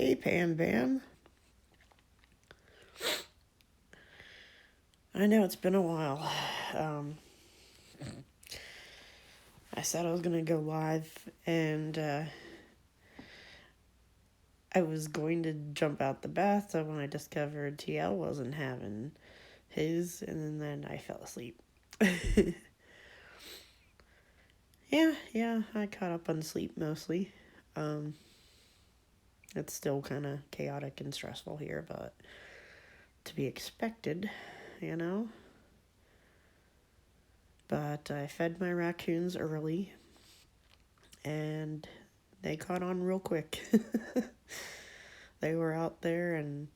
Hey, Pam Bam. I know it's been a while. Um, I said I was gonna go live, and I was going to jump out the bathtub when I discovered TL wasn't having his, and then I fell asleep. yeah, I caught up on sleep mostly. Um, it's still kind of chaotic and stressful here, but to be expected, you know. But I fed my raccoons early, and they caught on real quick. They were out there, and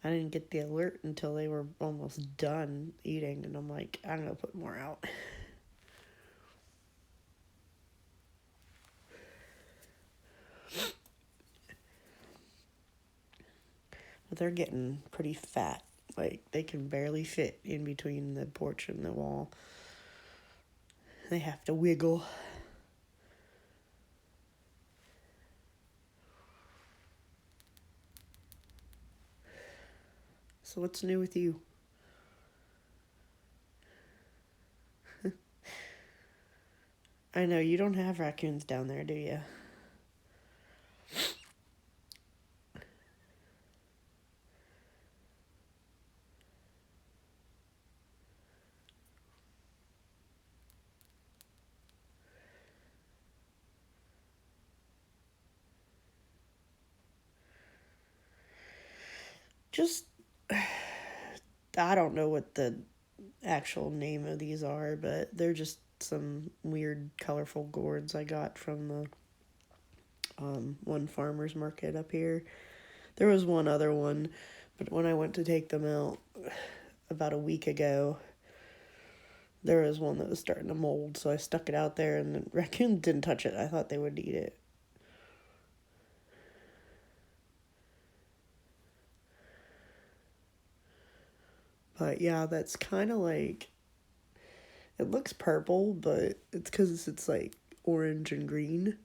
I didn't get the alert until they were almost done eating, and I'm like, I'm gonna put more out. But they're getting pretty fat. Like, they can barely fit in between the porch and the wall. They have to wiggle. So what's new with you? I know you don't have raccoons down there, do you? Just, I don't know what the actual name of these are, but they're just some weird, colorful gourds I got from the one farmer's market up here. There was one other one, but when I went to take them out about a week ago, there was one that was starting to mold, so I stuck it out there, and the raccoon didn't touch it. I thought they would eat it. But yeah, that's kind of like, it looks purple, but it's because it's like orange and green,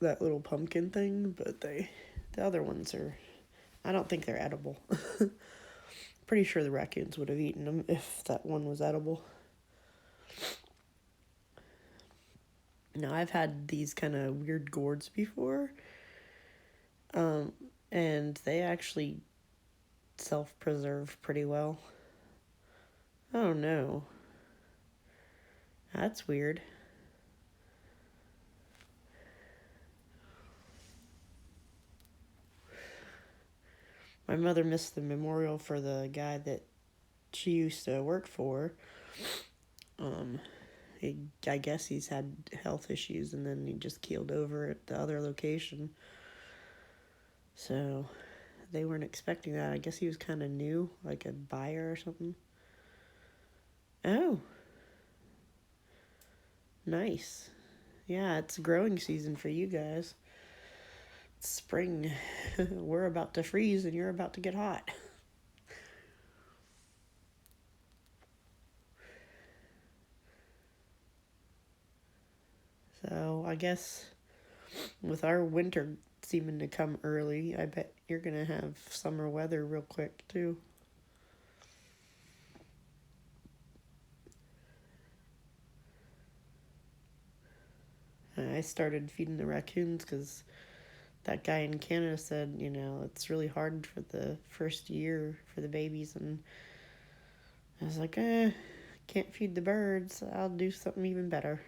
that little pumpkin thing. But the other ones are, I don't think they're edible. Pretty sure the raccoons would have eaten them if that one was edible. Now, I've had these kind of weird gourds before, um, and they actually self-preserve pretty well. Oh no, that's weird. My mother missed the memorial for the guy that she used to work for. Um, I guess he's had health issues, and then he just keeled over at the other location. So they weren't expecting that. I guess he was kind of new, like a buyer or something. Oh, nice. Yeah, it's growing season for you guys. It's spring. We're about to freeze, and you're about to get hot. So I guess with our winter seeming to come early, I bet you're gonna have summer weather real quick too. I started feeding the raccoons because that guy in Canada said, it's really hard for the first year for the babies, and I was like, can't feed the birds. I'll do something even better.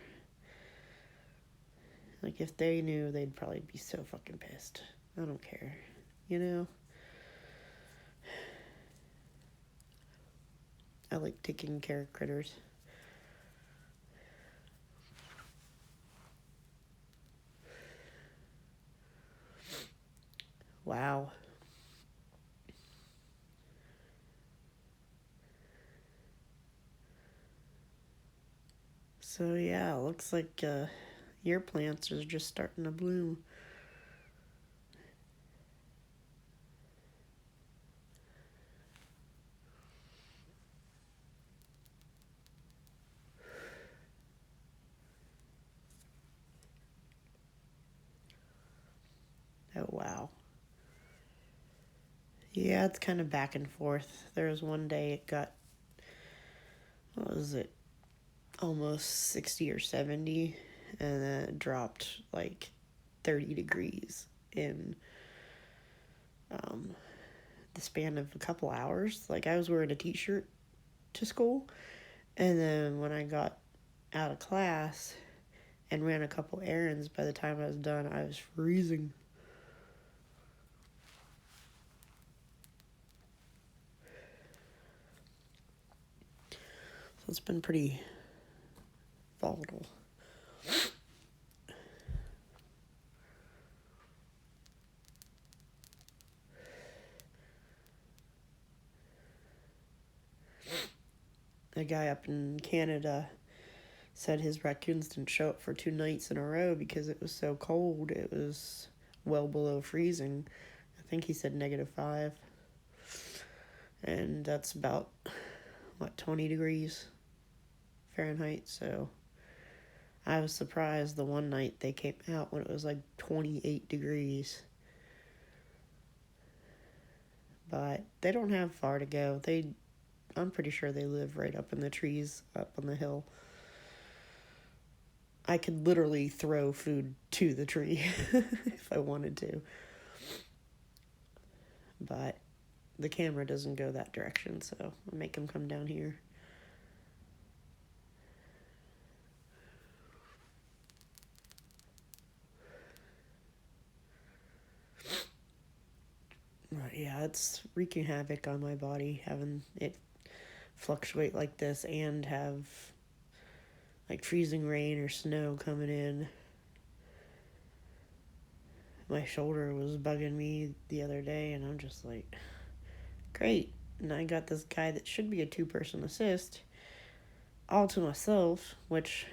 Like, if they knew, they'd probably be so fucking pissed. I don't care, you know? I like taking care of critters. Wow. So, yeah, looks like your plants are just starting to bloom. Oh, wow. Yeah, it's kind of back and forth. There was one day it got, what was it, almost 60 or 70, and then it dropped like 30 degrees in um, the span of a couple hours. Like, I was wearing a t-shirt to school, and then when I got out of class and ran a couple errands, by the time I was done, I was freezing. So it's been pretty volatile. A guy up in Canada said his raccoons didn't show up for 2 nights in a row because it was so cold. It was well below freezing. I think he said -5. And that's about, 20 degrees Fahrenheit. So I was surprised the one night they came out when it was like 28 degrees. But they don't have far to go. I'm pretty sure they live right up in the trees up on the hill. I could literally throw food to the tree if I wanted to. But the camera doesn't go that direction, so I'll make them come down here. But yeah, it's wreaking havoc on my body, having it fluctuate like this and have like freezing rain or snow coming in. My shoulder was bugging me the other day, and I'm just like, great. And I got this guy that should be a 2-person assist all to myself, which,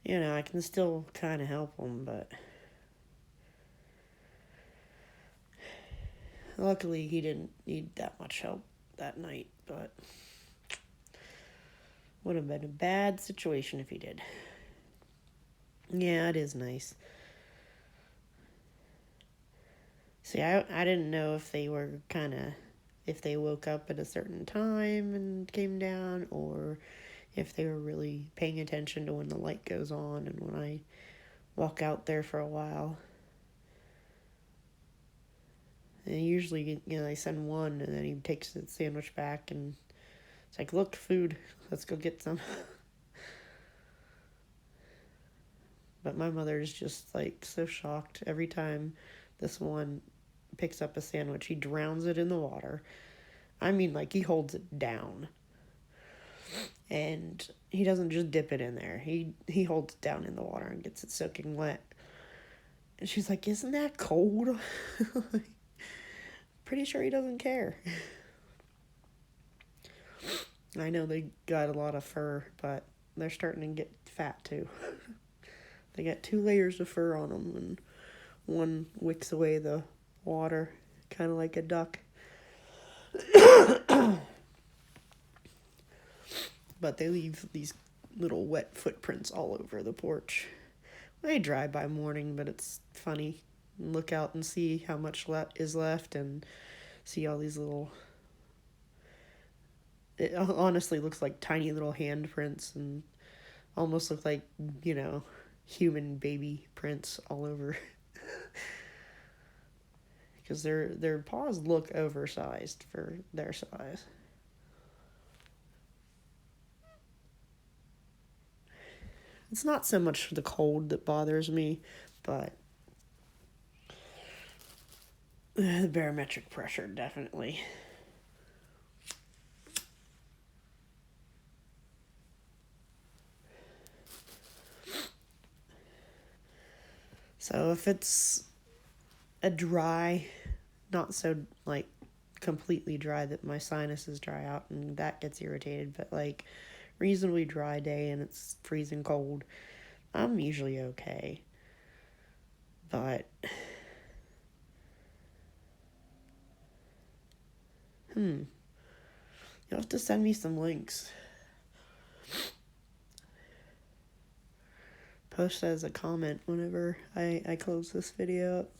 I can still kind of help him, but luckily he didn't need that much help that night, but would have been a bad situation if he did. Yeah, it is nice. See, I didn't know if they were if they woke up at a certain time and came down, or if they were really paying attention to when the light goes on and when I walk out there for a while. And usually, they send one, and then he takes the sandwich back, and it's like, look, food, let's go get some. But my mother is just, like, so shocked every time this one picks up a sandwich. He drowns it in the water. I mean, like, he holds it down. And he doesn't just dip it in there. He holds it down in the water and gets it soaking wet. And she's like, isn't that cold? Pretty sure he doesn't care. I know they got a lot of fur, but they're starting to get fat too. They got 2 layers of fur on them, and one wicks away the water, kind of like a duck. But they leave these little wet footprints all over the porch. They dry by morning, but it's funny. Look out and see how much is left, and see all these little... It honestly looks like tiny little handprints, and almost look like, human baby prints all over. Because their paws look oversized for their size. It's not so much the cold that bothers me, but the barometric pressure, definitely. So if it's a dry, not so, like, completely dry that my sinuses dry out and that gets irritated, but, like, reasonably dry day and it's freezing cold, I'm usually okay. But you'll have to send me some links. Post as a comment whenever I close this video up.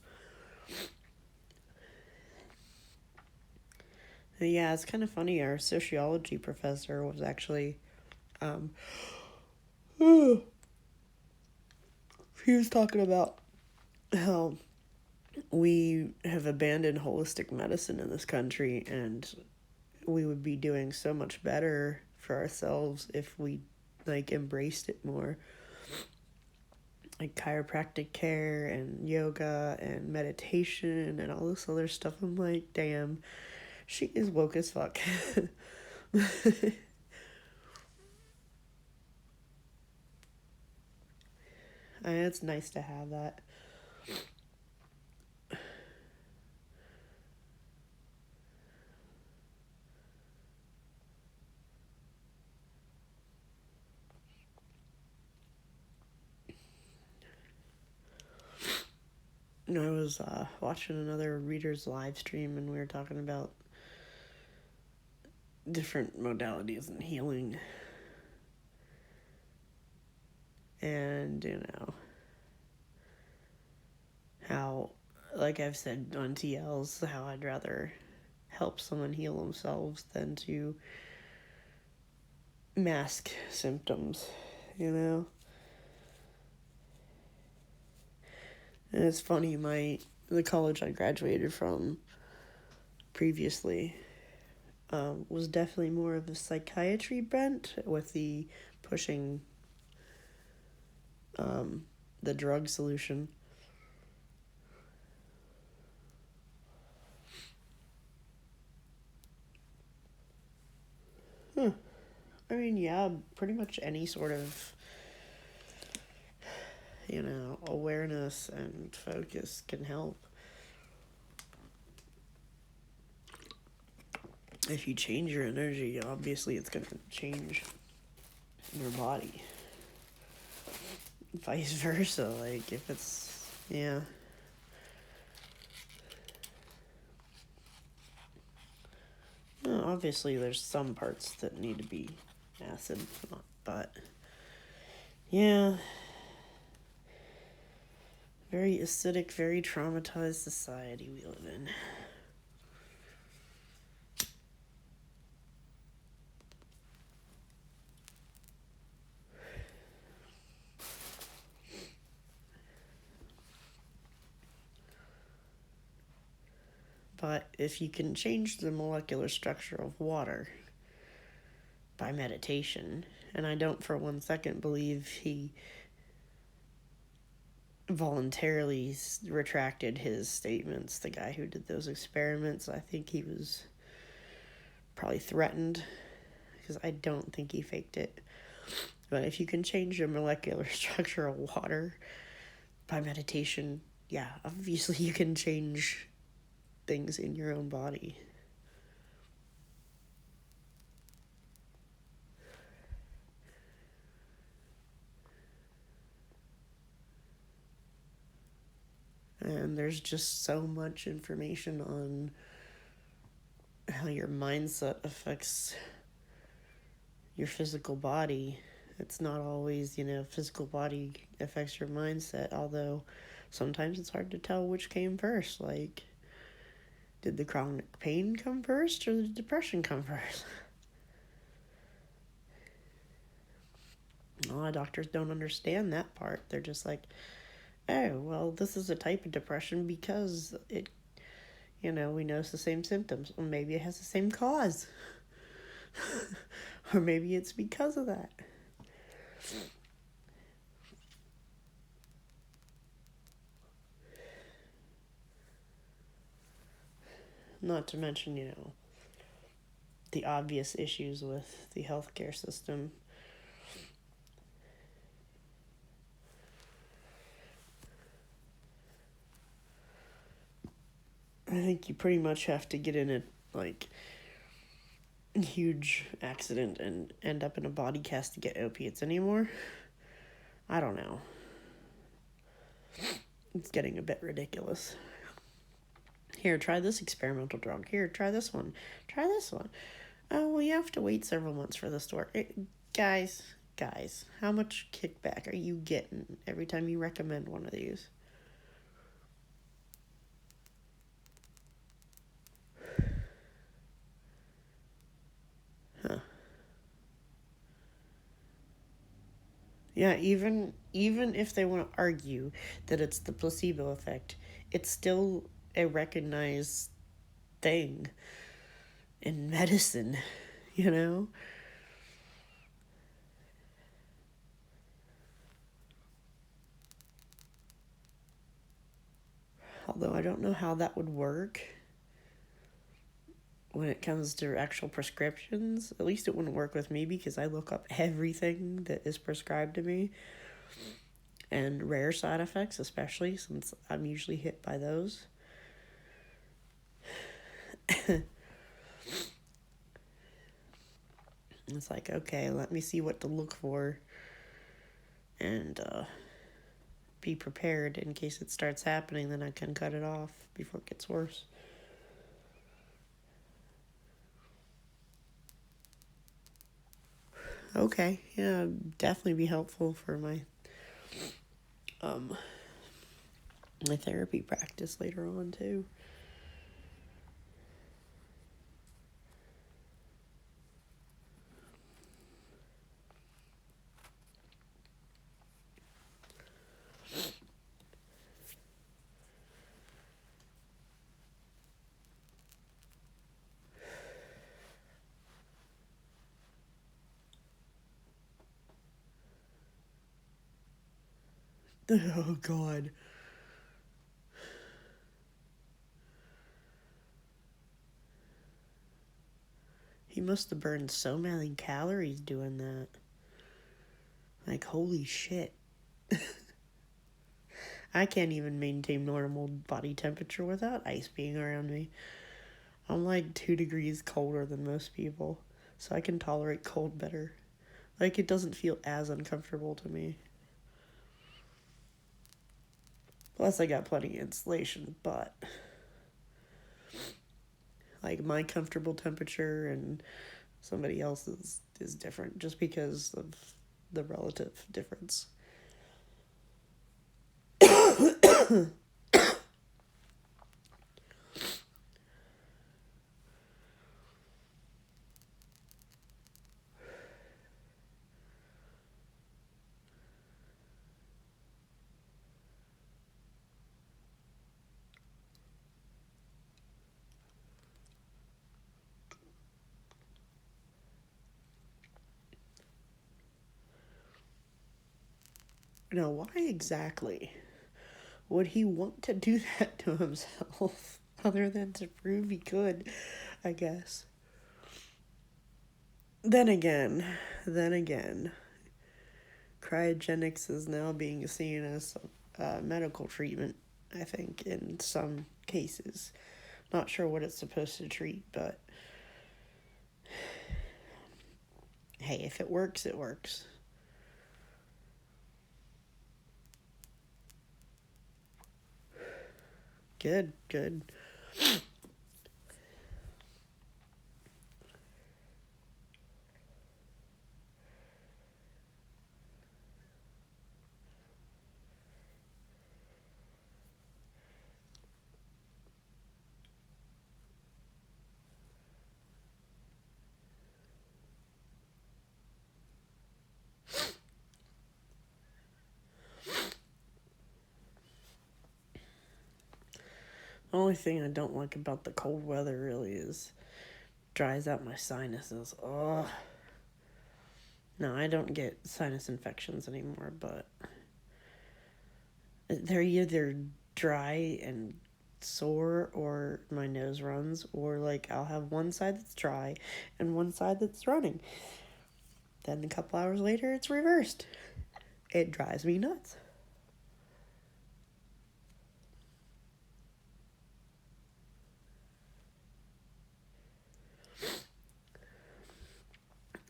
Yeah, it's kind of funny. Our sociology professor was actually, um, he was talking about how we have abandoned holistic medicine in this country, and we would be doing so much better for ourselves if we like embraced it more, like chiropractic care and yoga and meditation and all this other stuff. I'm like, damn, she is woke as fuck. And it's nice to have that. I was watching another reader's live stream, and we were talking about different modalities in healing, and how, like I've said on TLs, how I'd rather help someone heal themselves than to mask symptoms, you know? And it's funny, the college I graduated from previously was definitely more of a psychiatry bent, with the pushing the drug solution. Huh. I mean, yeah, pretty much any sort of, awareness and focus can help. If you change your energy, obviously it's going to change your body. Vice versa, like if it's, yeah. Well, obviously there's some parts that need to be acid, but yeah. Very acidic, very traumatized society we live in. But if you can change the molecular structure of water by meditation, and I don't for 1 second believe he voluntarily retracted his statements, the guy who did those experiments. I think he was probably threatened, because I don't think he faked it. But if you can change the molecular structure of water by meditation, yeah, obviously you can change things in your own body. And there's just so much information on how your mindset affects your physical body. It's not always, physical body affects your mindset, although sometimes it's hard to tell which came first. Like, did the chronic pain come first or the depression come first? A lot of doctors don't understand that part. They're just like, oh, well, this is a type of depression because we know it's the same symptoms. Or maybe it has the same cause. Or maybe it's because of that. Not to mention, the obvious issues with the healthcare system. I think you pretty much have to get in a, huge accident and end up in a body cast to get opiates anymore. I don't know. It's getting a bit ridiculous. Here, try this experimental drug. Here, try this one. Try this one. Oh, well, you have to wait several months for this to work. Guys, how much kickback are you getting every time you recommend one of these? Yeah, even if they want to argue that it's the placebo effect, it's still a recognized thing in medicine, you know? Although I don't know how that would work when it comes to actual prescriptions. At least it wouldn't work with me because I look up everything that is prescribed to me, and rare side effects, especially since I'm usually hit by those. It's like, okay, let me see what to look for and be prepared in case it starts happening, then I can cut it off before it gets worse. Okay, yeah, definitely be helpful for um my therapy practice later on too. Oh god. He must have burned so many calories doing that. Like, holy shit. I can't even maintain normal body temperature without ice being around me. I'm like 2 degrees colder than most people, so I can tolerate cold better. Like, it doesn't feel as uncomfortable to me. Plus, I got plenty of insulation, but like my comfortable temperature and somebody else's is different just because of the relative difference. Now, why exactly would he want to do that to himself other than to prove he could, I guess? Then again, then again, cryogenics is now being seen as medical treatment, I think, in some cases. Not sure what it's supposed to treat, but hey, if it works, it works. Good, good. The only thing I don't like about the cold weather really is dries out my sinuses. Oh, no, I don't get sinus infections anymore, but they're either dry and sore or my nose runs, or like I'll have one side that's dry and one side that's running. Then a couple hours later, it's reversed. It drives me nuts.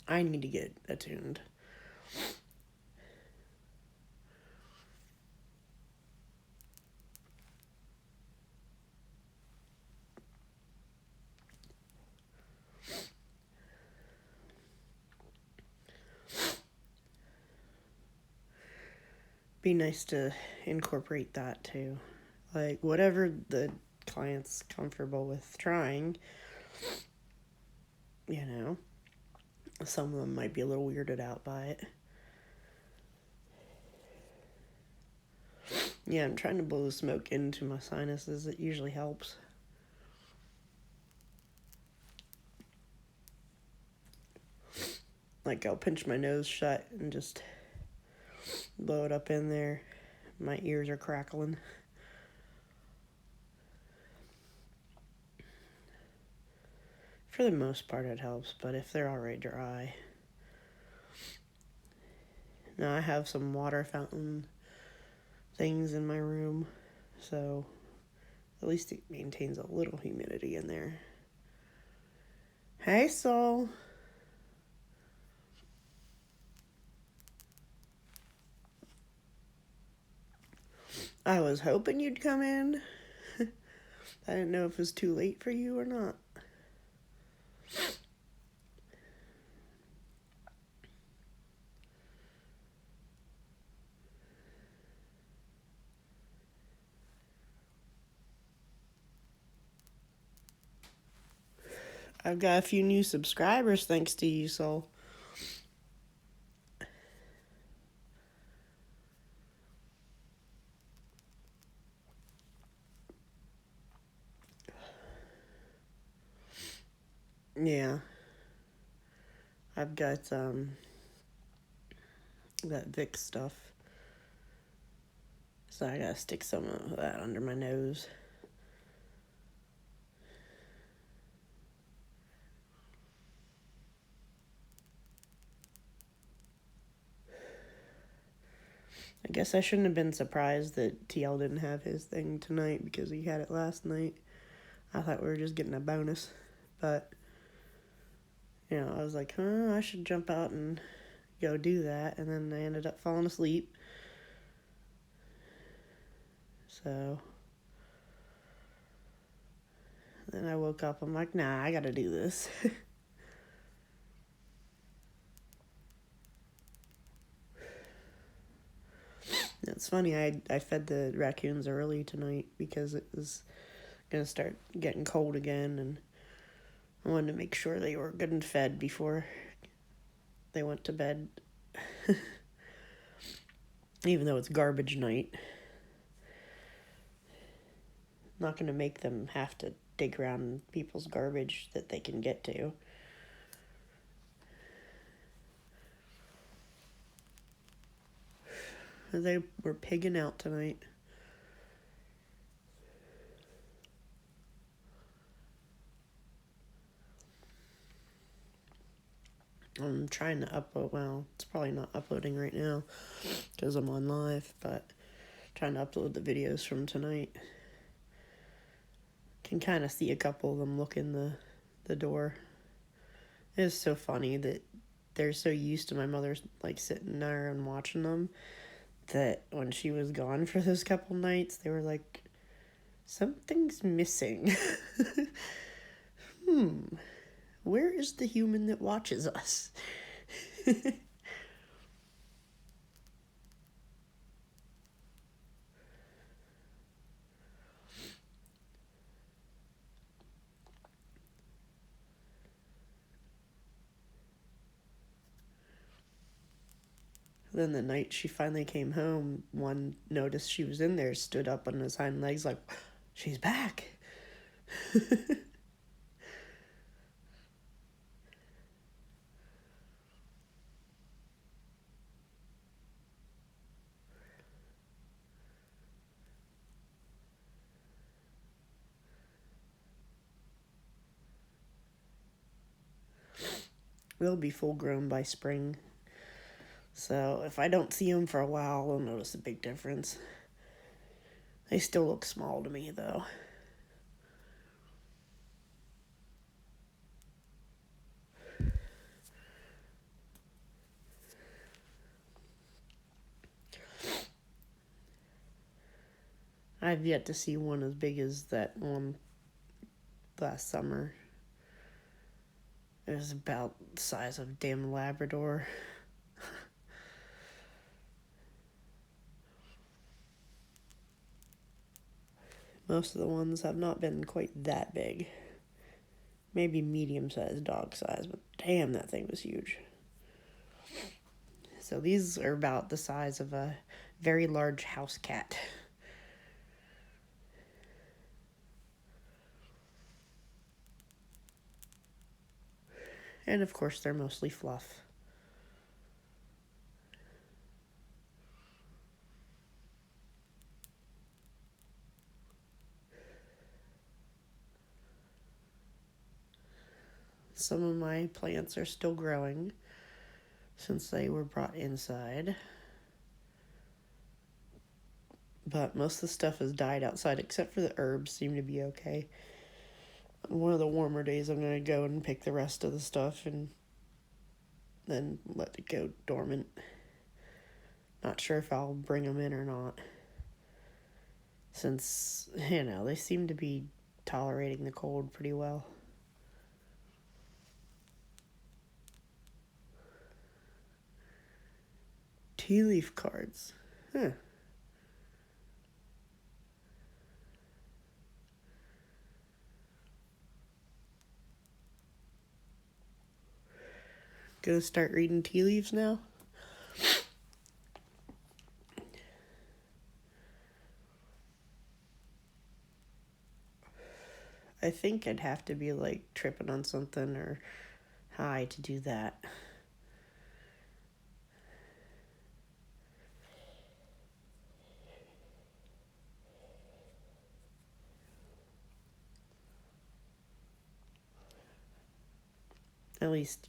I need to get attuned. Be nice to incorporate that too. Like, whatever the client's comfortable with trying, you know. Some of them might be a little weirded out by it. Yeah, I'm trying to blow the smoke into my sinuses. It usually helps. Like, I'll pinch my nose shut and just blow it up in there. My ears are crackling. For the most part, it helps, but if they're already dry. Now, I have some water fountain things in my room, so at least it maintains a little humidity in there. Hey, Sol. I was hoping you'd come in. I didn't know if it was too late for you or not. I've got a few new subscribers thanks to you, Sol. Yeah. I've got that Vic stuff. So I gotta stick some of that under my nose. I guess I shouldn't have been surprised that TL didn't have his thing tonight because he had it last night. I thought we were just getting a bonus. But, you know, I was like, I should jump out and go do that. And then I ended up falling asleep. So then I woke up. I'm like, nah, I gotta do this. It's funny, I fed the raccoons early tonight because it was gonna start getting cold again, and I wanted to make sure they were good and fed before they went to bed. Even though it's garbage night. Not gonna make them have to dig around people's garbage that they can get to. They were pigging out tonight. I'm trying to upload. Well, it's probably not uploading right now because I'm on live, but trying to upload the videos from tonight. Can kind of see a couple of them look in the door. It's so funny that they're so used to my mother like sitting there and watching them that when she was gone for those couple nights, they were like, something's missing. Where is the human that watches us? Then the night she finally came home, one noticed she was in there, stood up on his hind legs like, she's back. They'll be full grown by spring. So if I don't see them for a while, I'll notice a big difference. They still look small to me, though. I've yet to see one as big as that one last summer. It was about the size of a damn Labrador. Most of the ones have not been quite that big. Maybe medium-sized dog size, but damn, that thing was huge. So these are about the size of a very large house cat. And of course, they're mostly fluff. Some of my plants are still growing since they were brought inside. But most of the stuff has died outside, except for the herbs seem to be okay. One of the warmer days, I'm going to go and pick the rest of the stuff and then let it go dormant. Not sure if I'll bring them in or not. Since, they seem to be tolerating the cold pretty well. Tea leaf cards. Huh. Gonna start reading tea leaves now? I think I'd have to be like tripping on something or high to do that. At least,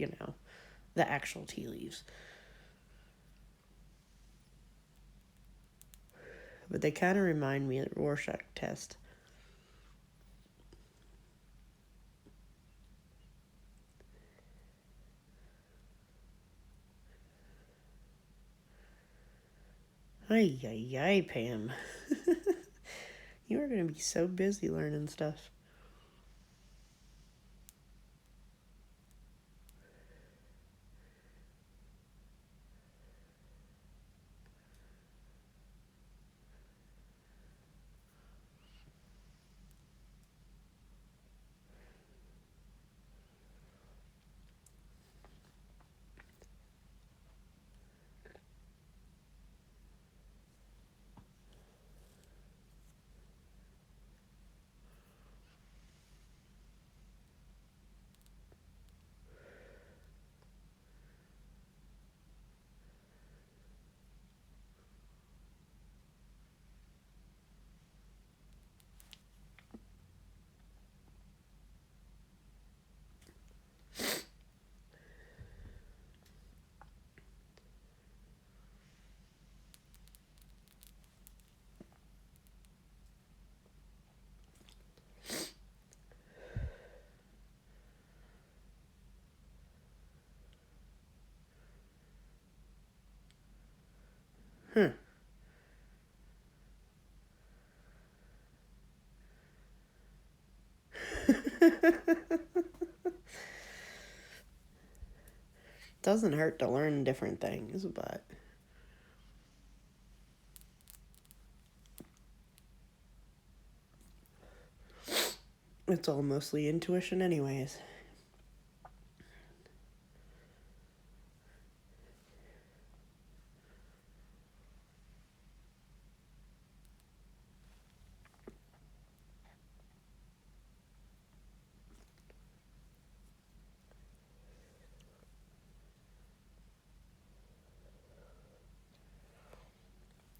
the actual tea leaves. But they kind of remind me of the Rorschach test. Ay, ay, ay, Pam. You are going to be so busy learning stuff. Huh. Doesn't hurt to learn different things, but it's all mostly intuition anyways.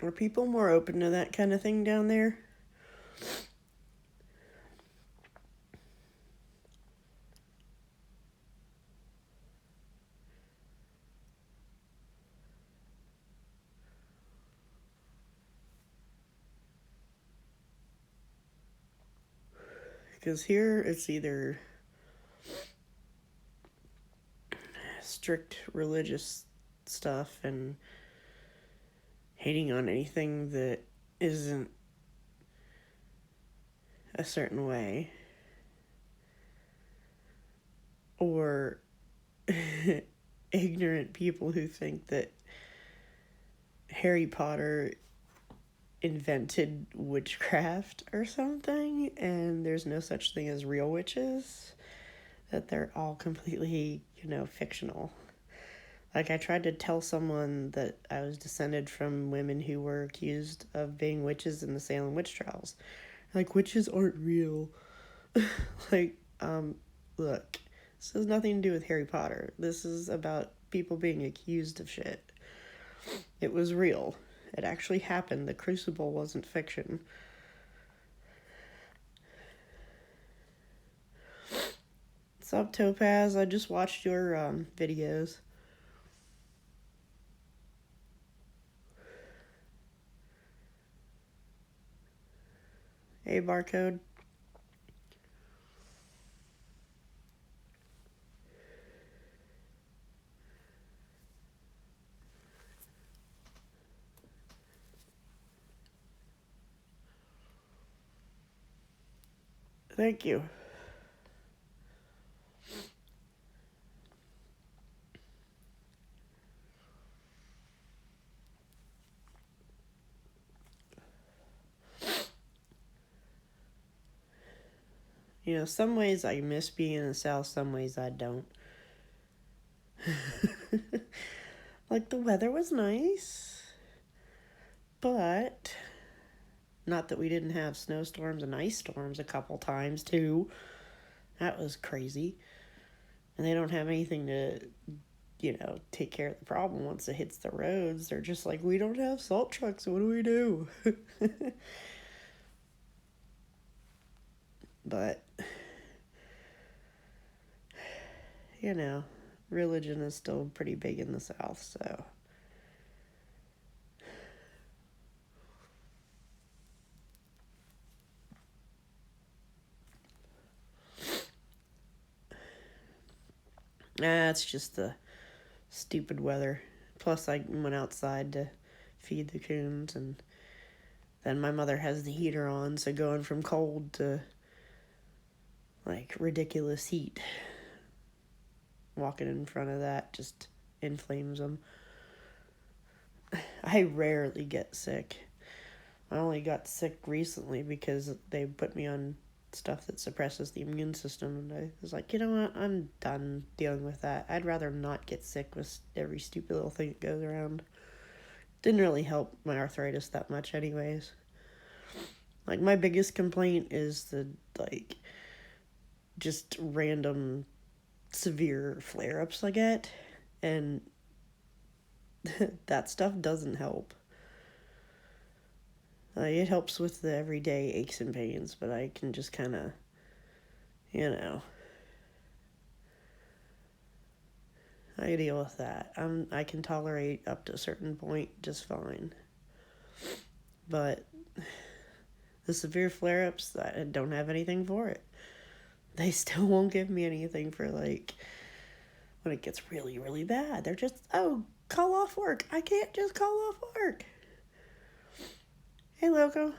Are people more open to that kind of thing down there? Because here it's either strict religious stuff and hating on anything that isn't a certain way, or ignorant people who think that Harry Potter invented witchcraft or something and there's no such thing as real witches, that they're all completely, fictional. Like, I tried to tell someone that I was descended from women who were accused of being witches in the Salem witch trials. Like, witches aren't real. Like, look, This has nothing to do with Harry Potter. This is about people being accused of shit. It was real. It actually happened. The Crucible wasn't fiction. What's up, Topaz? I just watched your videos. Hey, Barcode. Thank you. You know, some ways I miss being in the South, some ways I don't. Like, the weather was nice, but not that we didn't have snowstorms and ice storms a couple times, too. That was crazy. And they don't have anything to, take care of the problem once it hits the roads. They're just like, we don't have salt trucks. What do we do? But, religion is still pretty big in the South, so. It's just the stupid weather. Plus, I went outside to feed the coons, and then my mother has the heater on, so going from cold to, ridiculous heat, walking in front of that just inflames them. I rarely get sick. I only got sick recently because they put me on stuff that suppresses the immune system, and I was like, you know what, I'm done dealing with that. I'd rather not get sick with every stupid little thing that goes around. Didn't really help my arthritis that much anyways. My biggest complaint is the, just random severe flare-ups I get, and that stuff doesn't help. It helps with the everyday aches and pains, but I can just kind of, I deal with that. I can tolerate up to a certain point just fine. But the severe flare-ups, I don't have anything for it. They still won't give me anything for, when it gets really, really bad. They're just, call off work. I can't just call off work. Hey, Loco.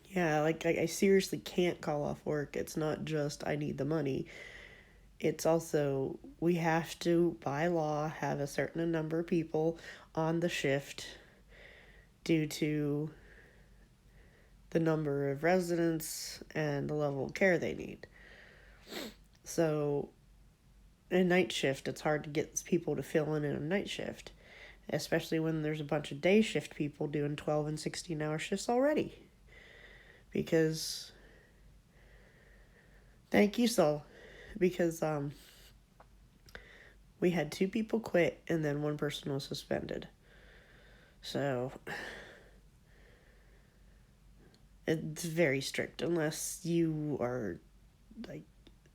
Yeah, I seriously can't call off work. It's not just I need the money. It's also we have to, by law, have a certain number of people on the shift due to the number of residents and the level of care they need. So, in night shift, it's hard to get people to fill in a night shift, especially when there's a bunch of day shift people doing 12 and 16-hour shifts already. Because, thank you, Sol. Because, we had 2 people quit and then 1 person was suspended. So, it's very strict unless you are,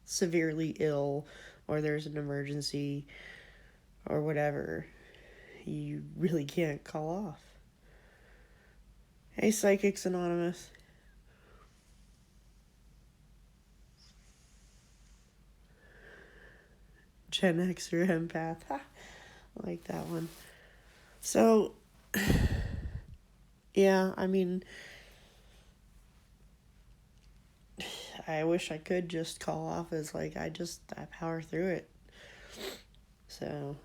severely ill or there's an emergency or whatever. You really can't call off. Hey, Psychics Anonymous. Gen X or empath. I like that one. So, yeah, I mean, I wish I could just call off as, I power through it. So,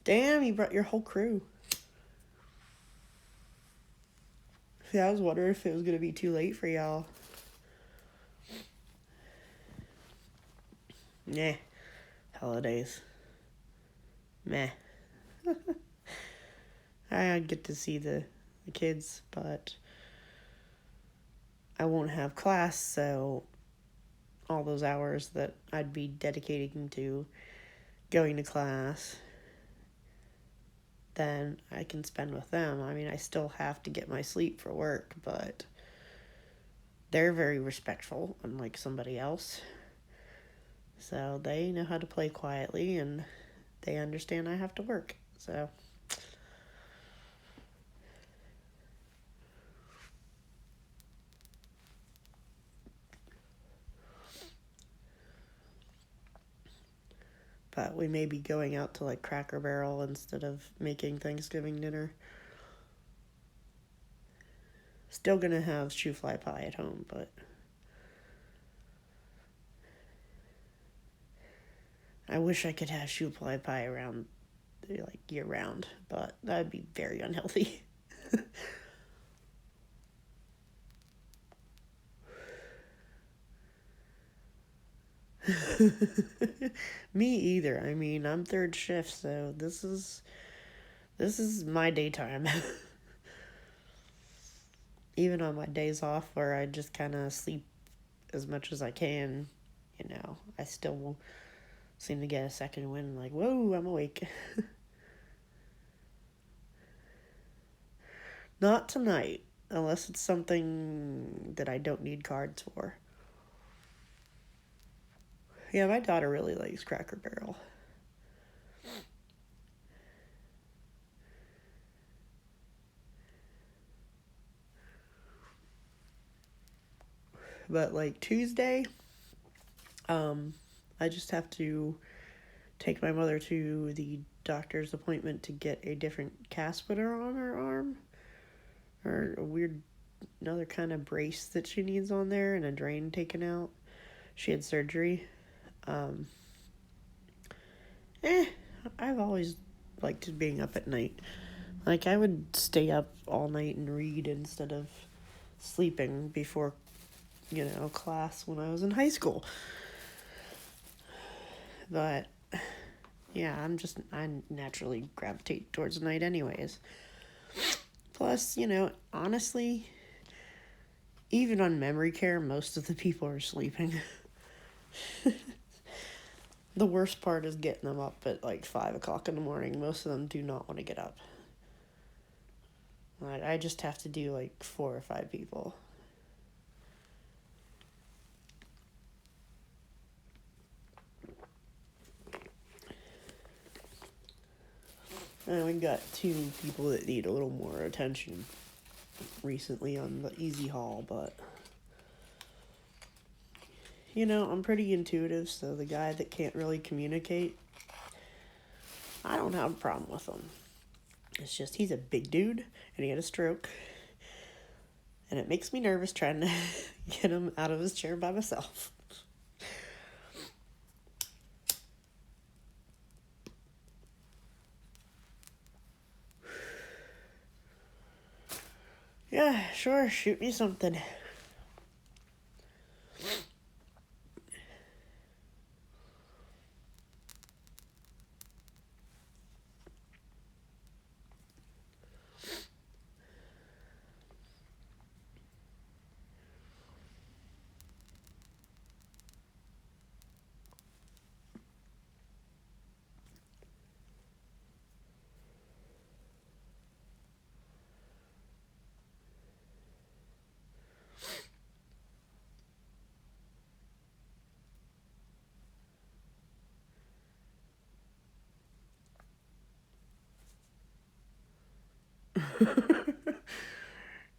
damn, you brought your whole crew. Yeah, I was wondering if it was going to be too late for y'all. Nah. Holidays. Meh. I get to see the the kids, but I won't have class, so all those hours that I'd be dedicating to going to class, then I can spend with them. I mean, I still have to get my sleep for work, but they're very respectful, unlike somebody else. So they know how to play quietly, and they understand I have to work. So but we may be going out to like Cracker Barrel instead of making Thanksgiving dinner. Still gonna have shoe fly pie at home, but I wish I could have shoe fly pie around like year round, but that'd be very unhealthy. Me either. I mean, I'm third shift, so this is my daytime. Even on my days off where I just kind of sleep as much as I can, I still seem to get a second wind like, whoa, I'm awake. Not tonight, unless it's something that I don't need cards for. Yeah, my daughter really likes Cracker Barrel. But like Tuesday, I just have to take my mother to the doctor's appointment to get a different cast put her on her arm, or a weird another kind of brace that she needs on there, and a drain taken out. She had surgery. Um, eh, I've always liked being up at night. Like, I would stay up all night and read instead of sleeping before, class when I was in high school. But, yeah, I naturally gravitate towards night anyways. Plus, honestly, even on memory care, most of the people are sleeping. The worst part is getting them up at like 5 o'clock in the morning. Most of them do not want to get up. I just have to do like 4 or 5 people. And we got 2 people that need a little more attention recently on the easy haul, but I'm pretty intuitive, so the guy that can't really communicate, I don't have a problem with him. It's just he's a big dude and he had a stroke. And it makes me nervous trying to get him out of his chair by myself. Yeah, sure, shoot me something.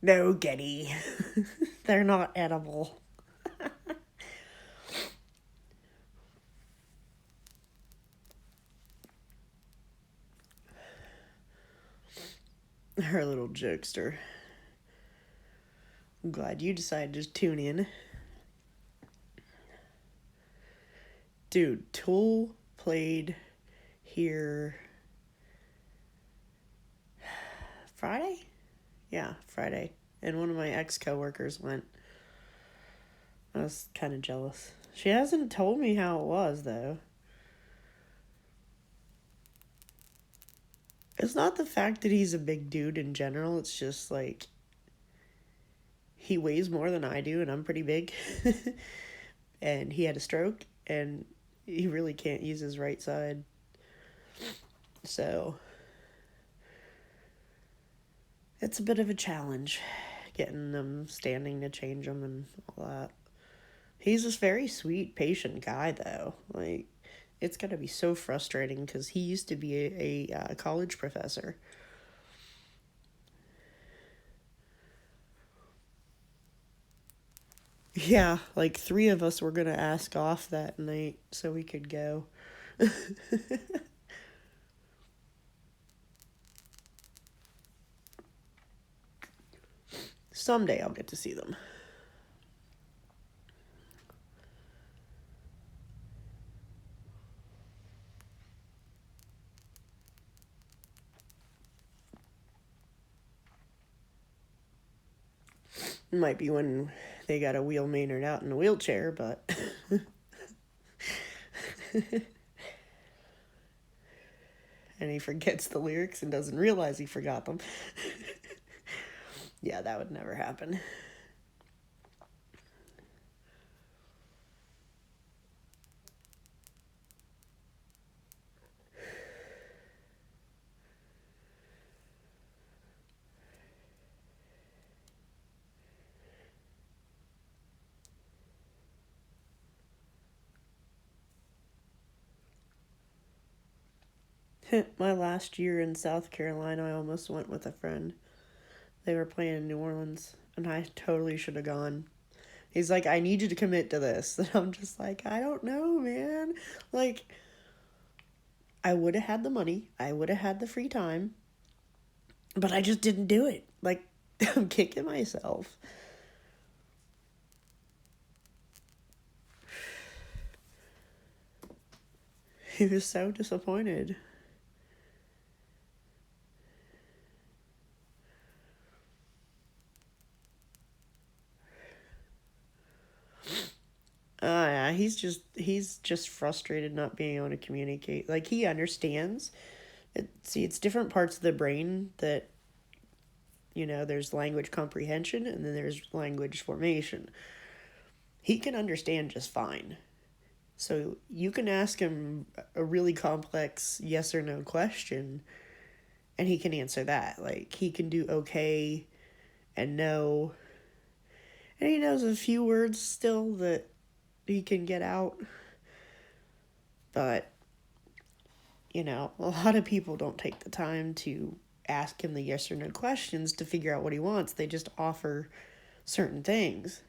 No, Getty. They're not edible. Her little jokester. I'm glad you decided to tune in. Dude, Tool played here Friday? Yeah, Friday. And one of my ex-coworkers went. I was kind of jealous. She hasn't told me how it was, though. It's not the fact that he's a big dude in general, it's just like he weighs more than I do and I'm pretty big. And he had a stroke and he really can't use his right side. So it's a bit of a challenge getting them standing to change them and all that. He's this very sweet, patient guy, though. Like, it's gonna be so frustrating because he used to be a college professor. Yeah, like three of us were gonna ask off that night so we could go. Someday I'll get to see them. It might be when they got a wheel Maynard out in a wheelchair, but and he forgets the lyrics and doesn't realize he forgot them. Yeah, that would never happen. My last year in South Carolina, I almost went with a friend. They were playing in New Orleans, and I totally should have gone. He's like, I need you to commit to this. And I'm just like, I don't know, man. Like, I would have had the money, I would have had the free time, but I just didn't do it. Like, I'm kicking myself. He was so disappointed. Yeah, he's just frustrated not being able to communicate. Like he understands. It's different parts of the brain that there's language comprehension and then there's language formation. He can understand just fine. So you can ask him a really complex yes or no question and he can answer that. Like he can do okay and no. And he knows a few words still that he can get out. But, a lot of people don't take the time to ask him the yes or no questions to figure out what he wants. They just offer certain things.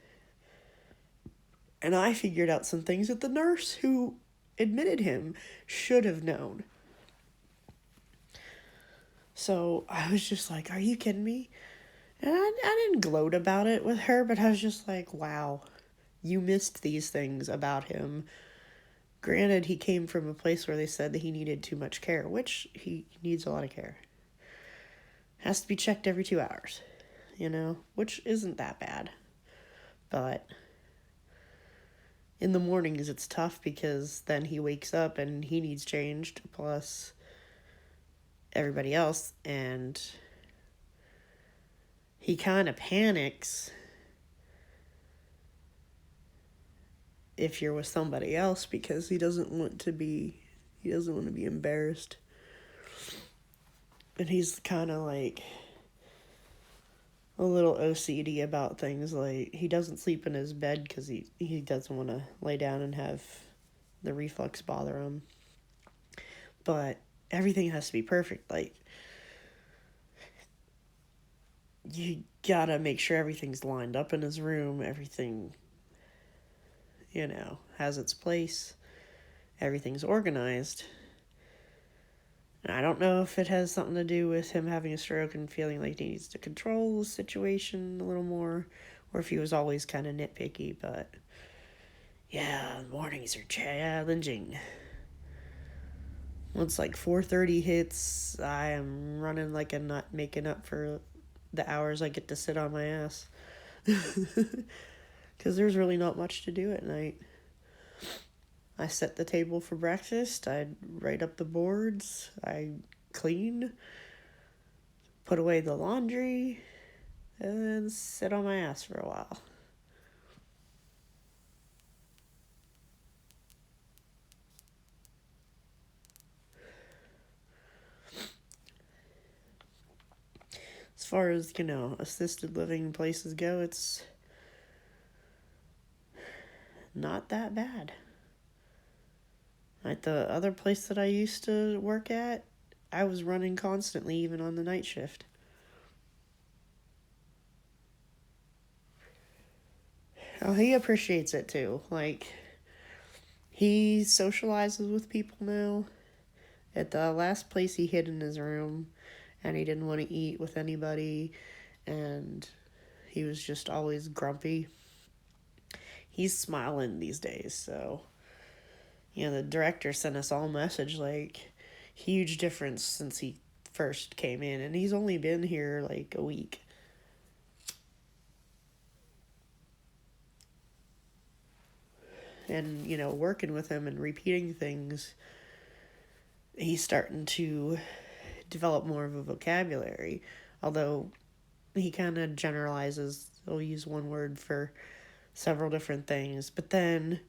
And I figured out some things that the nurse who admitted him should have known. So I was just like, are you kidding me? And I didn't gloat about it with her, but I was just like, wow, you missed these things about him. Granted, he came from a place where they said that he needed too much care, which he needs a lot of care. Has to be checked every 2 hours, which isn't that bad. But in the mornings, it's tough because then he wakes up and he needs changed, plus everybody else, and he kind of panics if you're with somebody else because he doesn't want to be embarrassed. And he's kind of like a little OCD about things. Like he doesn't sleep in his bed because he doesn't want to lay down and have the reflux bother him. But everything has to be perfect. Like you gotta make sure everything's lined up in his room. Everything, has its place. Everything's organized. And I don't know if it has something to do with him having a stroke and feeling like he needs to control the situation a little more, or if he was always kind of nitpicky, but yeah, mornings are challenging. Once like 4:30 hits, I am running like a nut, making up for the hours I get to sit on my ass. Because there's really not much to do at night. I set the table for breakfast. I write up the boards. I clean, put away the laundry, and sit on my ass for a while. As far as, assisted living places go, it's not that bad. Like the other place that I used to work at, I was running constantly, even on the night shift. Oh, he appreciates it too. Like, he socializes with people now. At the last place, he hid in his room, and he didn't want to eat with anybody, and he was just always grumpy. He's smiling these days, so the director sent us all a message, like, huge difference since he first came in, and he's only been here like a week. And working with him and repeating things, he's starting to develop more of a vocabulary, although he kind of generalizes. He'll use one word for several different things, but then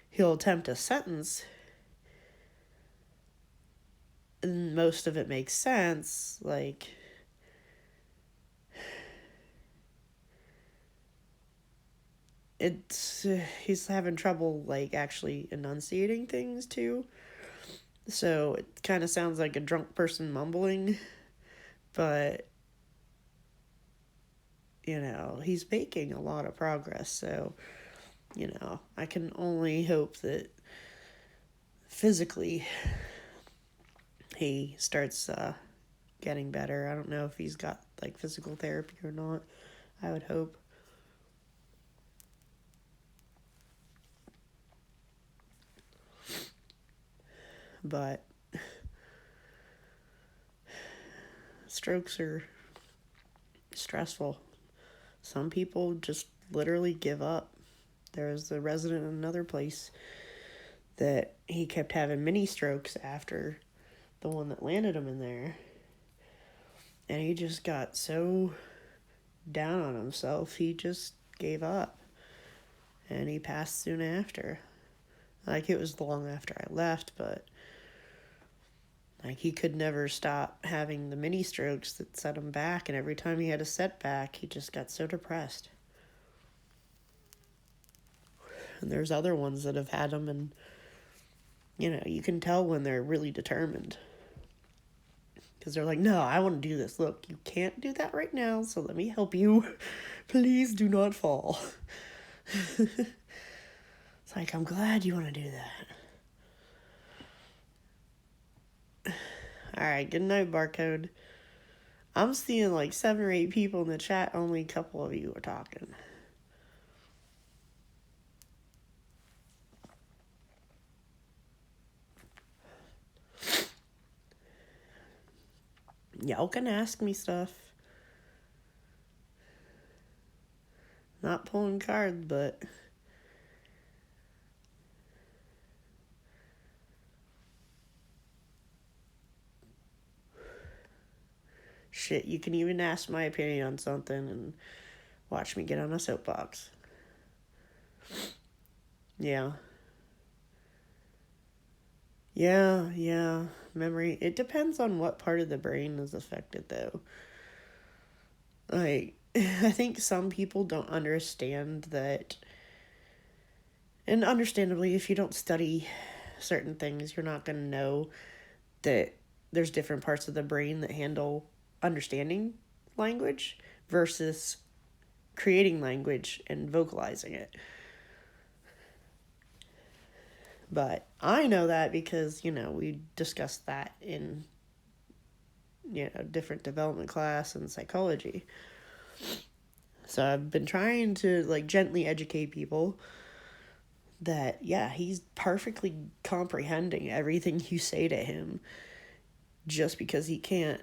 he'll attempt a sentence and most of it makes sense. Like, he's having trouble like actually enunciating things too, so it kind of sounds like a drunk person mumbling, but he's making a lot of progress. So I can only hope that physically he starts getting better. I don't know if he's got like physical therapy or not. I would hope. But strokes are stressful. Some people just literally give up. There was a resident in another place that he kept having mini strokes after the one that landed him in there. And he just got so down on himself, he just gave up. And he passed soon after. Like, it was long after I left, but like, he could never stop having the mini strokes that set him back, and every time he had a setback, he just got so depressed. And there's other ones that have had them, and you can tell when they're really determined. Because they're like, no, I want to do this. Look, you can't do that right now, so let me help you. Please do not fall. It's like, I'm glad you want to do that. Alright, good night, Barcode. I'm seeing like 7 or 8 people in the chat. Only a couple of you are talking. Y'all can ask me stuff. Not pulling cards, but shit, you can even ask my opinion on something and watch me get on a soapbox. Yeah. Yeah. Memory. It depends on what part of the brain is affected, though. Like, I think some people don't understand that. And understandably, if you don't study certain things, you're not going to know that there's different parts of the brain that handle understanding language versus creating language and vocalizing it. But I know that because, we discussed that in, different development class and psychology. So I've been trying to, like, gently educate people that, yeah, he's perfectly comprehending everything you say to him. Just because he can't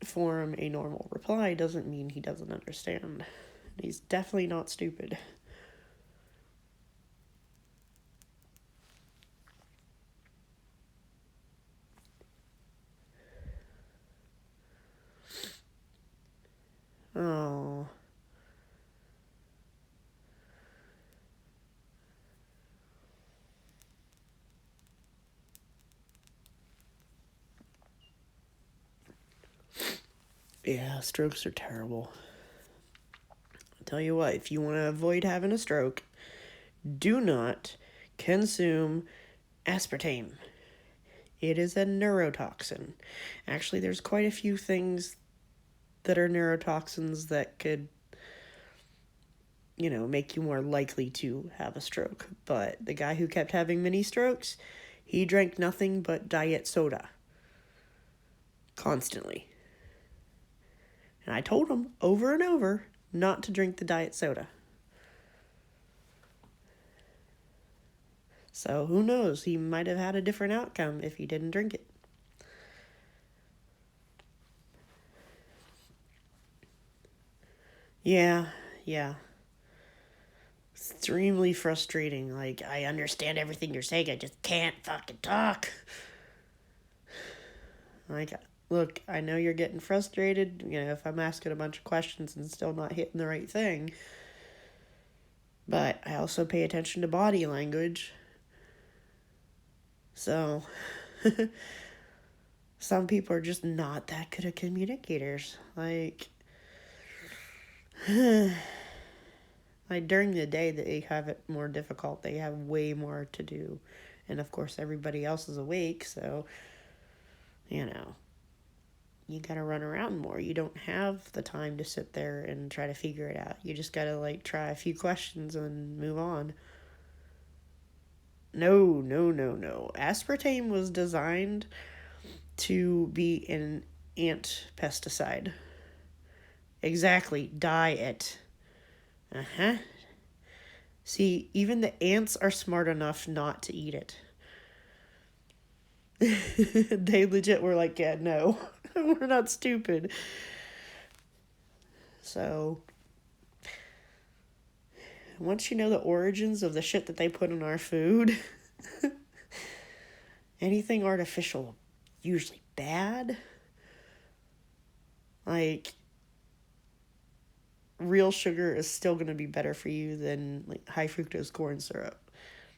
form a normal reply doesn't mean he doesn't understand. He's definitely not stupid. Oh. Yeah, strokes are terrible. I'll tell you what, if you want to avoid having a stroke, do not consume aspartame. It is a neurotoxin. Actually, there's quite a few things that are neurotoxins that could, make you more likely to have a stroke. But the guy who kept having mini strokes, he drank nothing but diet soda. Constantly. And I told him over and over not to drink the diet soda. So who knows? He might have had a different outcome if he didn't drink it. Yeah. Extremely frustrating. Like, I understand everything you're saying, I just can't fucking talk. Like, look, I know you're getting frustrated, if I'm asking a bunch of questions and still not hitting the right thing. But I also pay attention to body language. So, some people are just not that good at communicators. Like, during the day, they have it more difficult. They have way more to do. And of course, everybody else is awake, so, you gotta run around more. You don't have the time to sit there and try to figure it out. You just gotta, try a few questions and move on. No. Aspartame was designed to be an ant pesticide. Exactly. Diet. Uh-huh. See, even the ants are smart enough not to eat it. They legit were like, yeah, no, we're not stupid. So, once you know the origins of the shit that they put in our food, anything artificial, usually bad. Like, real sugar is still going to be better for you than high fructose corn syrup.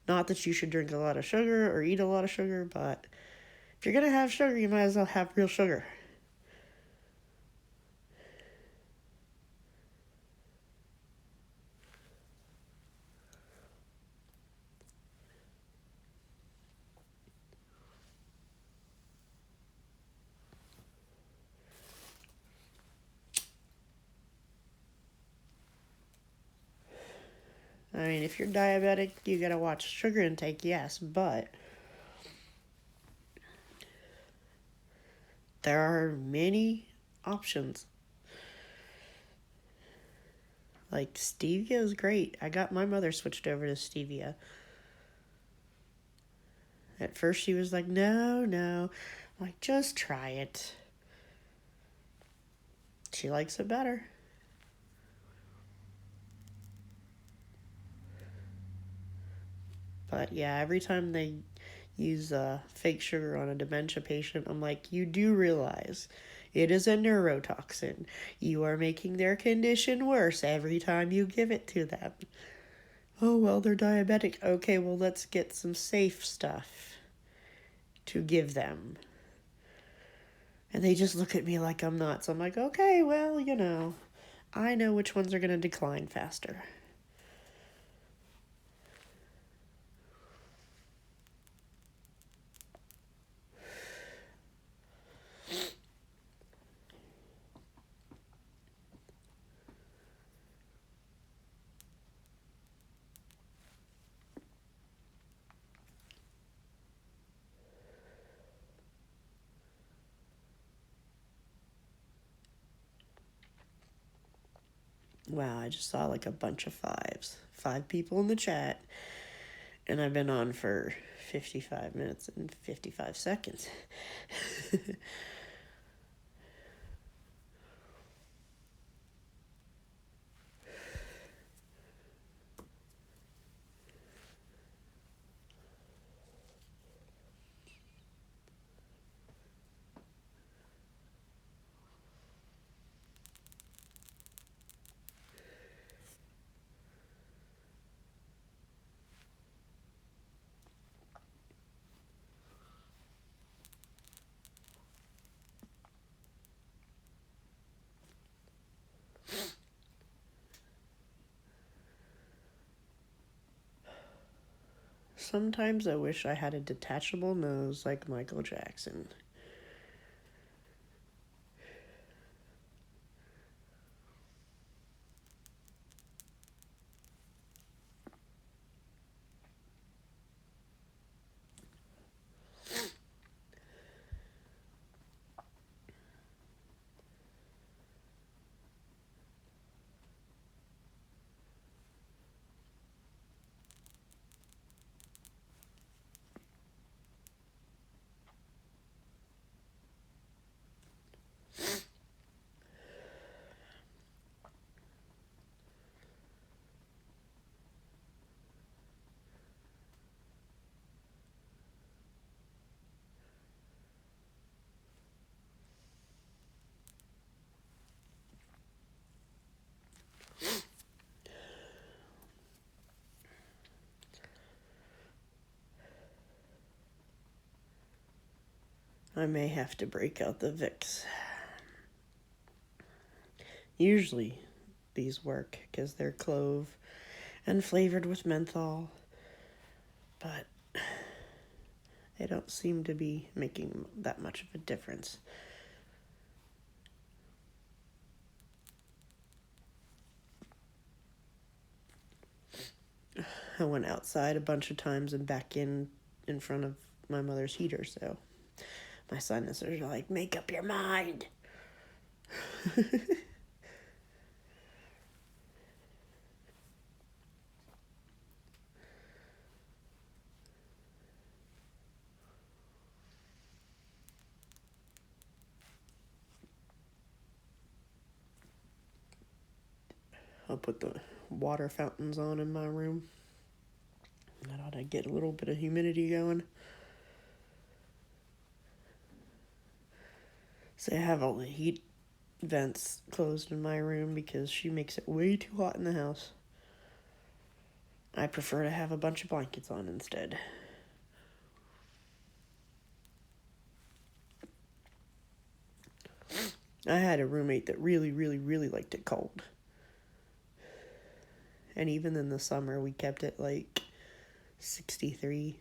Not that you should drink a lot of sugar or eat a lot of sugar, but if you're going to have sugar, you might as well have real sugar. I mean, if you're diabetic, you gotta watch sugar intake, yes, but there are many options. Like, stevia is great. I got my mother switched over to stevia. At first, she was like, no. I'm like, just try it. She likes it better. But yeah, every time they use fake sugar on a dementia patient, I'm like, you do realize it is a neurotoxin. You are making their condition worse every time you give it to them. Oh, well, they're diabetic. Okay, well, let's get some safe stuff to give them. And they just look at me like I'm nuts. I'm like, okay, well, I know which ones are going to decline faster. Wow, I just saw a bunch of fives. 5 people in the chat. And I've been on for 55 minutes and 55 seconds. Sometimes I wish I had a detachable nose like Michael Jackson. I may have to break out the Vicks. Usually these work because they're clove and flavored with menthol, but they don't seem to be making that much of a difference. I went outside a bunch of times and back in front of my mother's heater, so my sinuses are like, make up your mind. I'll put the water fountains on in my room. That ought to get a little bit of humidity going. So I have all the heat vents closed in my room because she makes it way too hot in the house. I prefer to have a bunch of blankets on instead. I had a roommate that really, really, really liked it cold. And even in the summer, we kept it like 63.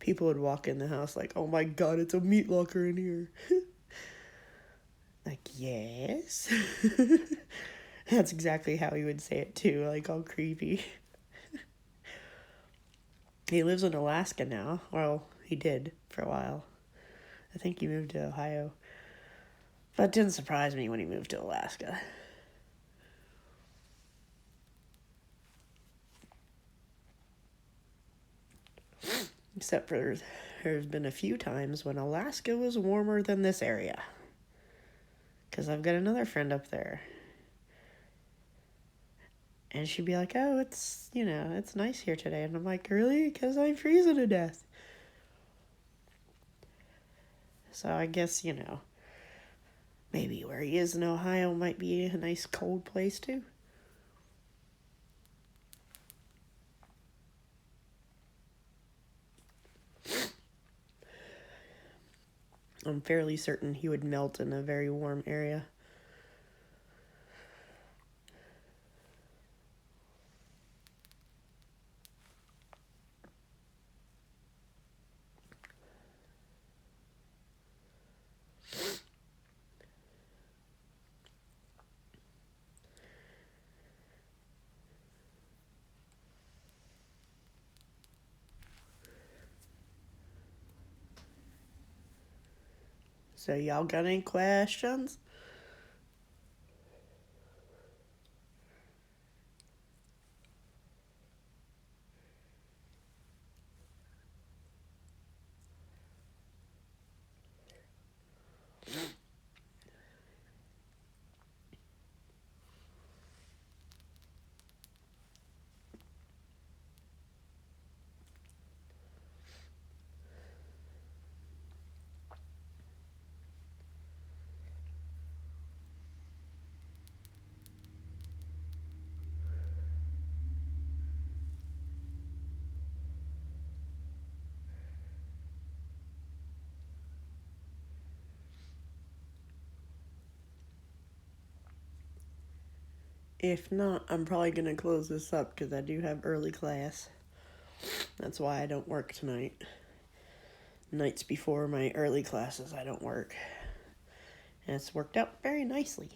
People would walk in the house like, oh my god, it's a meat locker in here. Like, yes. That's exactly how he would say it too, like all creepy. He lives in Alaska now. Well, he did for a while. I think he moved to Ohio. But it didn't surprise me when he moved to Alaska. Except for there's been a few times when Alaska was warmer than this area. Because I've got another friend up there. And she'd be like, oh, it's nice here today. And I'm like, really? Because I'm freezing to death. So I guess, maybe where he is in Ohio might be a nice cold place too. I'm fairly certain he would melt in a very warm area. So y'all got any questions? If not, I'm probably going to close this up because I do have early class. That's why I don't work tonight. Nights before my early classes, I don't work. And it's worked out very nicely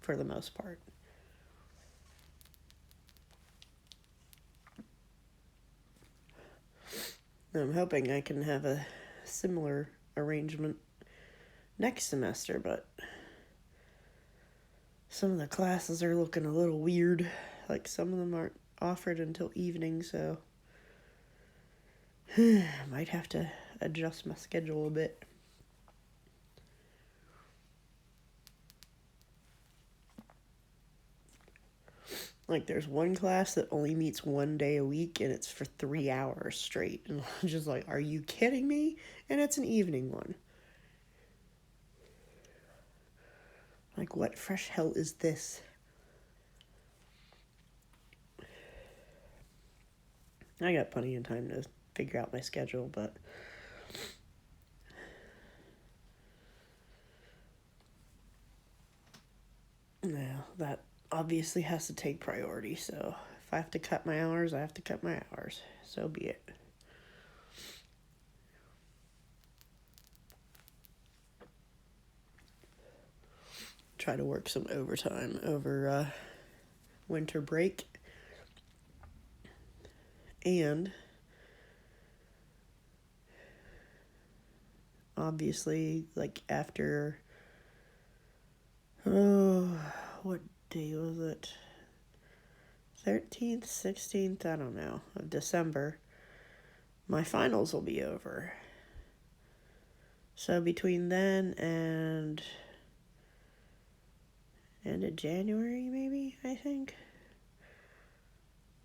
for the most part. I'm hoping I can have a similar arrangement next semester, but some of the classes are looking a little weird. Like some of them aren't offered until evening, so I might have to adjust my schedule a bit. Like there's one class that only meets one day a week and it's for 3 hours straight. And I'm just like, are you kidding me? And it's an evening one. Like, what fresh hell is this? I got plenty of time to figure out my schedule, but no, that obviously has to take priority. So if I have to cut my hours, I have to cut my hours. So be it. Try to work some overtime over winter break. And obviously, like after, what day was it? 13th, 16th, I don't know, of December, my finals will be over. So between then and end of January, maybe, I think,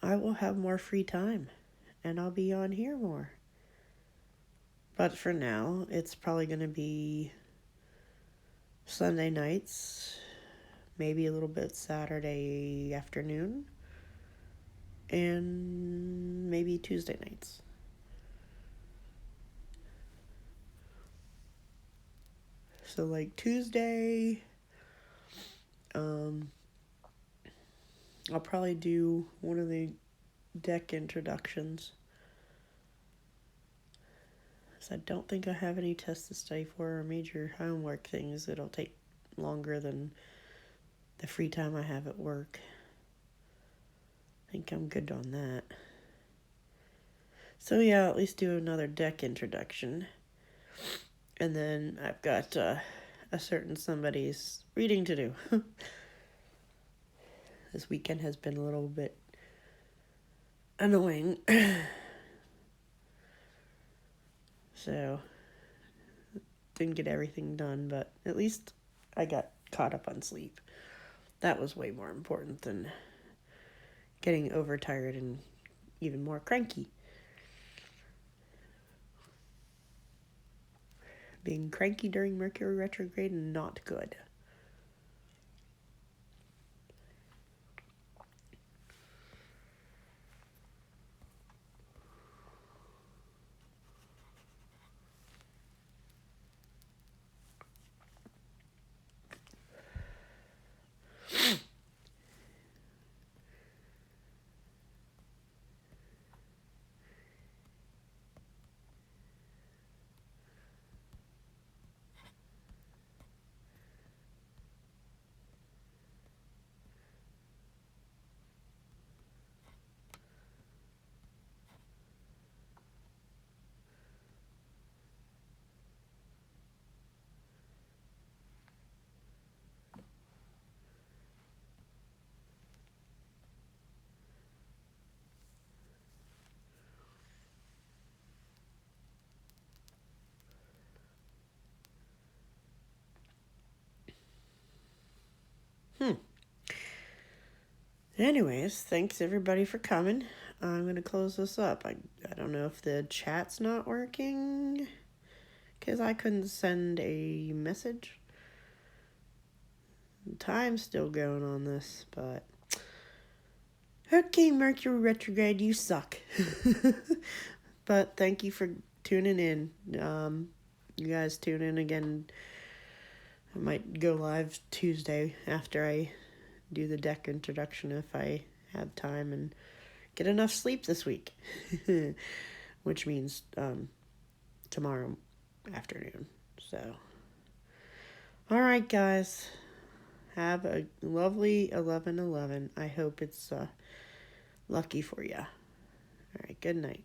I will have more free time and I'll be on here more. But for now, it's probably going to be Sunday nights, maybe a little bit Saturday afternoon, and maybe Tuesday nights. So like Tuesday, I'll probably do one of the deck introductions. So I don't think I have any tests to study for or major homework things. It'll take longer than the free time I have at work. I think I'm good on that. So yeah, I'll at least do another deck introduction. And then I've got a certain somebody's reading to do. This weekend has been a little bit annoying. So, didn't get everything done, but at least I got caught up on sleep. That was way more important than getting overtired and even more cranky. Being cranky during Mercury retrograde, not good. Anyways, thanks everybody for coming. I'm going to close this up. I don't know if the chat's not working because I couldn't send a message. Time's still going on this, but okay, Mercury retrograde, you suck. But thank you for tuning in. You guys tune in again. I might go live Tuesday after I do the deck introduction if I have time and get enough sleep this week, which means tomorrow afternoon. So, all right, guys, have a lovely 11/11. I hope it's lucky for you. All right, good night.